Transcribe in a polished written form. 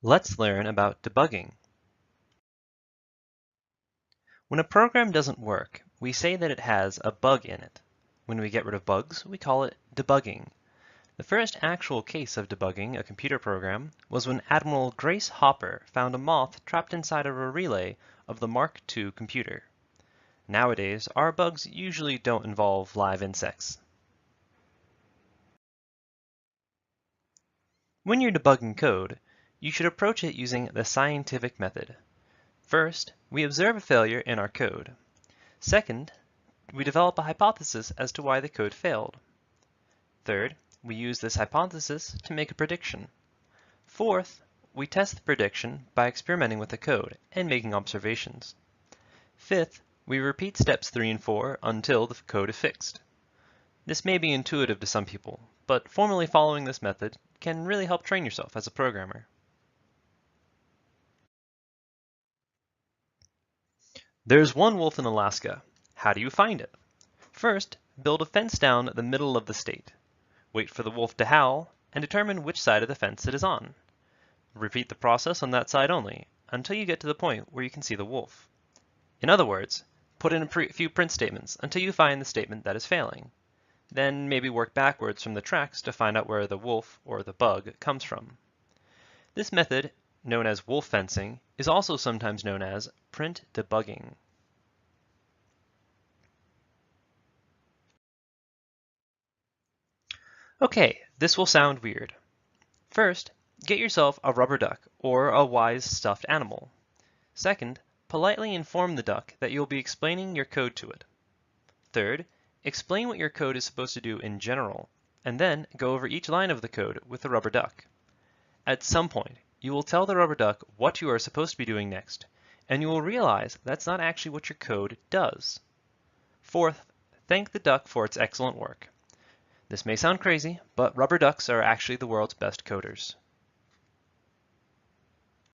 Let's learn about debugging. When a program doesn't work, we say that it has a bug in it. When we get rid of bugs, we call it debugging. The first actual case of debugging a computer program was when Admiral Grace Hopper found a moth trapped inside of a relay of the Mark II computer. Nowadays, our bugs usually don't involve live insects. When you're debugging code, you should approach it using the scientific method. First, we observe a failure in our code. Second, we develop a hypothesis as to why the code failed. Third, we use this hypothesis to make a prediction. Fourth, we test the prediction by experimenting with the code and making observations. Fifth, we repeat steps 3 and 4 until the code is fixed. This may be intuitive to some people, but formally following this method can really help train yourself as a programmer. There's one wolf in Alaska. How do you find it? First, build a fence down the middle of the state. Wait for the wolf to howl, and determine which side of the fence it is on. Repeat the process on that side only, until you get to the point where you can see the wolf. In other words, put in a few print statements until you find the statement that is failing. Then maybe work backwards from the tracks to find out where the wolf, or the bug, comes from. This method, known as wolf fencing, is also sometimes known as print debugging. Okay, this will sound weird. First, get yourself a rubber duck or a wise stuffed animal. Second, politely inform the duck that you'll be explaining your code to it. Third, explain what your code is supposed to do in general, and then go over each line of the code with the rubber duck. At some point, you will tell the rubber duck what you are supposed to be doing next, and you will realize that's not actually what your code does. Fourth, thank the duck for its excellent work. This may sound crazy, but rubber ducks are actually the world's best coders.